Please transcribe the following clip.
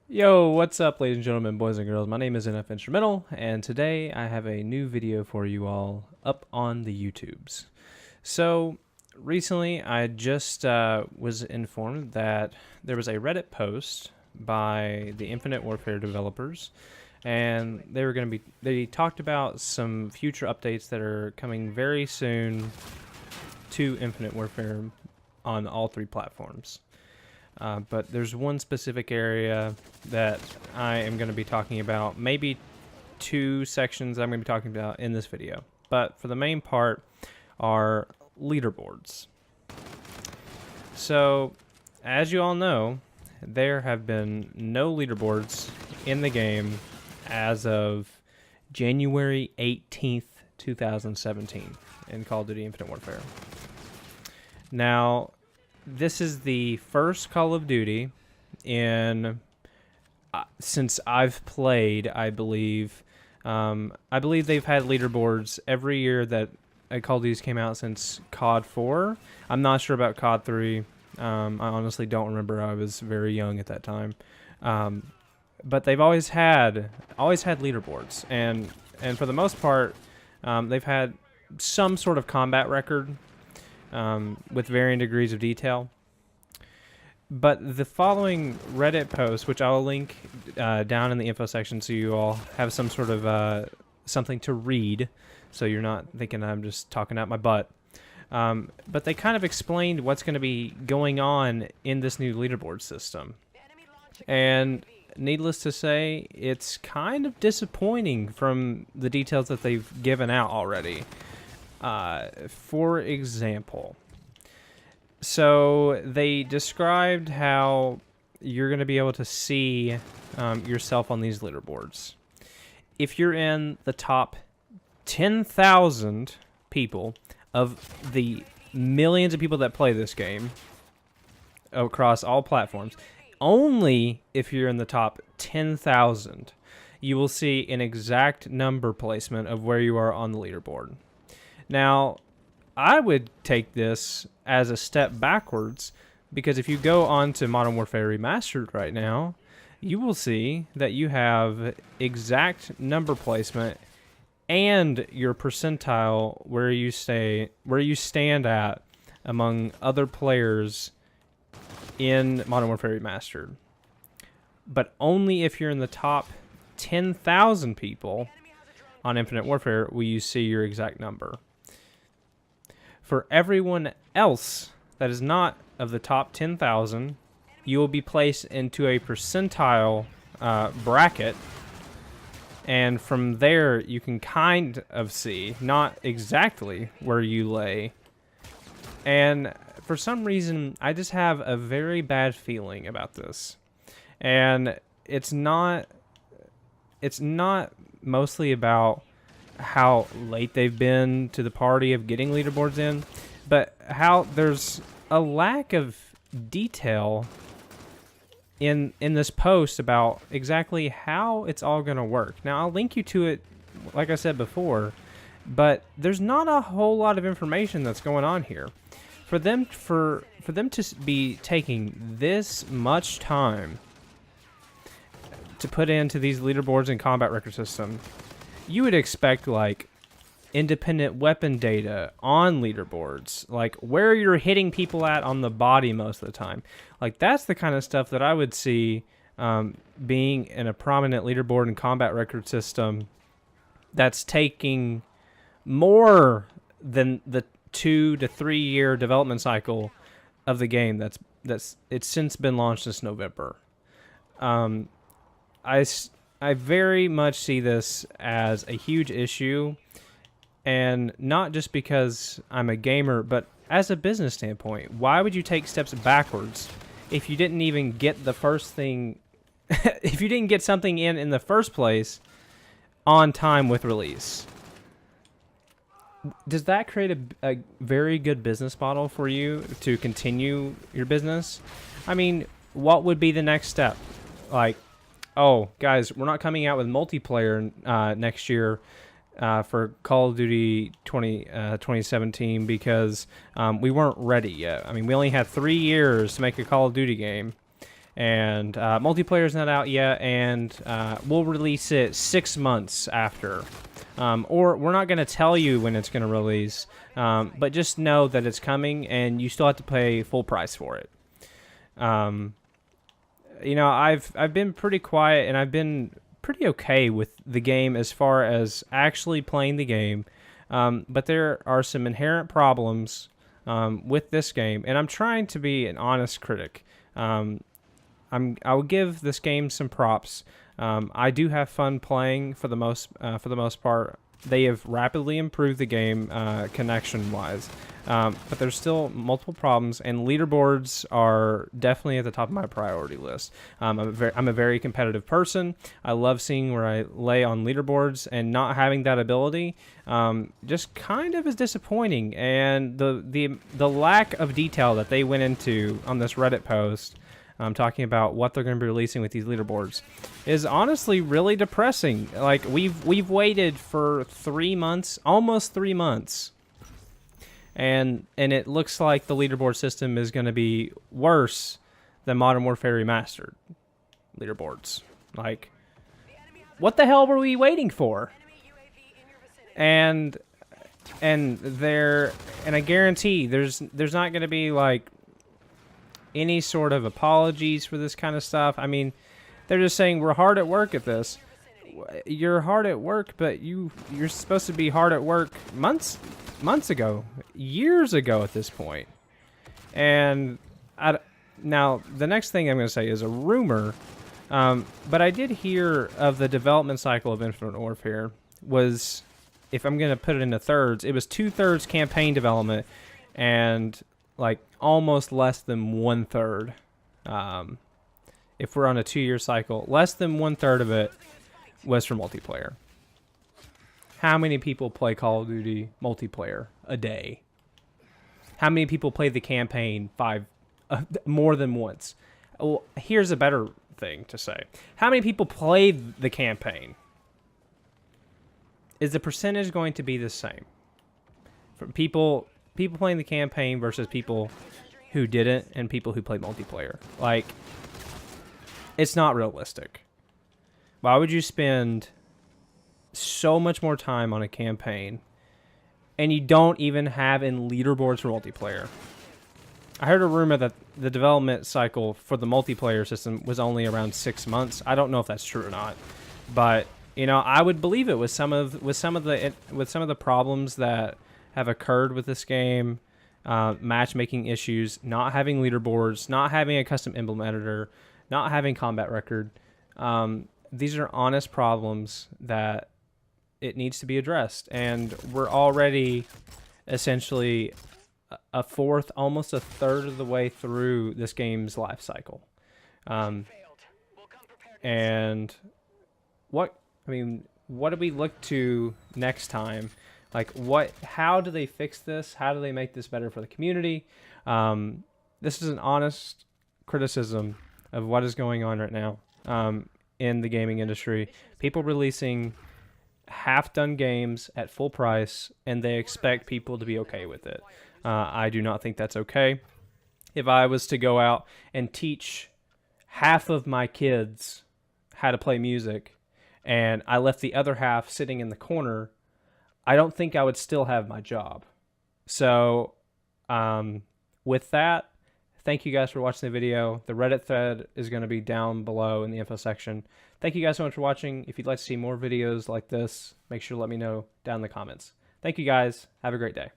Yo, what's up, ladies and gentlemen, boys and girls? My name is NF Instrumental, and today I have a new video for you all up on the YouTubes. So, recently I just was informed that there was a Reddit post by the Infinite Warfare developers, and they talked about some future updates that are coming very soon to Infinite Warfare on all three platforms. But there's one specific area that I am going to be talking about, maybe two sections I'm going to be talking about in this video. But for the main part are leaderboards. So, as you all know, there have been no leaderboards in the game as of January 18th, 2017 in Call of Duty Infinite Warfare. Now, this is the first Call of Duty in since I've played, I believe. I believe they've had leaderboards every year that a Call of Duty came out since COD 4. I'm not sure about COD 3. I honestly don't remember. I was very young at that time. But they've always had leaderboards, and for the most part, they've had some sort of combat record. With varying degrees of detail. But the following Reddit post, which I'll link down in the info section so you all have some sort of something to read, so you're not thinking I'm just talking out my butt. But they kind of explained what's going to be going on in this new leaderboard system. And needless to say, it's kind of disappointing from the details that they've given out already. For example, so they described how you're going to be able to see yourself on these leaderboards. If you're in the top 10,000 people of the millions of people that play this game across all platforms, only if you're in the top 10,000, you will see an exact number placement of where you are on the leaderboard. Now, I would take this as a step backwards, because if you go on to Modern Warfare Remastered right now, you will see that you have exact number placement and your percentile where you stand at among other players in Modern Warfare Remastered. But only if you're in the top 10,000 people on Infinite Warfare will you see your exact number. For everyone else that is not of the top 10,000, you will be placed into a percentile bracket, and from there you can kind of see, not exactly where you lay. And for some reason, I just have a very bad feeling about this. And it's not mostly about how late they've been to the party of getting leaderboards in, but how there's a lack of detail in this post about exactly how it's all going to work. Now, I'll link you to it, like I said before, but there's not a whole lot of information that's going on here. For them to be taking this much time to put into these leaderboards and combat record system, you would expect, like, independent weapon data on leaderboards, like where you're hitting people at on the body most of the time. Like, that's the kind of stuff that I would see being in a prominent leaderboard and combat record system that's taking more than the 2 to 3 year development cycle of the game it's since been launched this November. I very much see this as a huge issue, and not just because I'm a gamer, but as a business standpoint. Why would you take steps backwards if you didn't even get the first thing, if you didn't get something in the first place on time with release? Does that create a very good business model for you to continue your business? I mean, what would be the next step? Like, oh, guys, we're not coming out with multiplayer next year for Call of Duty 2017 because we weren't ready yet. I mean, we only had 3 years to make a Call of Duty game, and multiplayer's not out yet, and we'll release it 6 months after. Or we're not going to tell you when it's going to release, but just know that it's coming, and you still have to pay full price for it. You know, I've been pretty quiet, and I've been pretty okay with the game as far as actually playing the game, but there are some inherent problems with this game, and I'm trying to be an honest critic. I will give this game some props. I do have fun playing for the most part. They have rapidly improved the game connection-wise, but there's still multiple problems, and leaderboards are definitely at the top of my priority list. I'm a very competitive person. I love seeing where I lay on leaderboards, and not having that ability just kind of is disappointing. And the lack of detail that they went into on this Reddit post, talking about what they're going to be releasing with these leaderboards, is honestly really depressing. Like, we've waited for 3 months, almost 3 months, and it looks like the leaderboard system is going to be worse than Modern Warfare Remastered leaderboards. Like, what the hell were we waiting for? And I guarantee there's not going to be like any sort of apologies for this kind of stuff. I mean, they're just saying we're hard at work at this. You're hard at work, but you're supposed to be hard at work months ago, years ago at this point. And now the next thing I'm going to say is a rumor, but I did hear of the development cycle of Infinite Warfare was, if I'm going to put it into thirds, it was 2/3 campaign development and like almost less than 1/3. If we're on a 2-year cycle, less than 1/3 of it was for multiplayer. How many people play Call of Duty multiplayer a day? How many people play the campaign more than once? Well, here's a better thing to say. How many people played the campaign? Is the percentage going to be the same? For people playing the campaign versus people who didn't, and people who played multiplayer. Like, it's not realistic. Why would you spend so much more time on a campaign and you don't even have in leaderboards for multiplayer? I heard a rumor that the development cycle for the multiplayer system was only around 6 months. I don't know if that's true or not, but you know, I would believe it with some of the problems that have occurred with this game, matchmaking issues, not having leaderboards, not having a custom emblem editor, not having combat record. These are honest problems that it needs to be addressed, and we're already essentially a fourth, almost a third of the way through this game's life cycle. And what do we look to next time? Like, how do they fix this? How do they make this better for the community? This is an honest criticism of what is going on right now in the gaming industry. People releasing half-done games at full price, and they expect people to be okay with it. I do not think that's okay. If I was to go out and teach half of my kids how to play music, and I left the other half sitting in the corner, I don't think I would still have my job. So with that, thank you guys for watching the video. The Reddit thread is going to be down below in the info section. Thank you guys so much for watching. If you'd like to see more videos like this, make sure to let me know down in the comments. Thank you guys. Have a great day.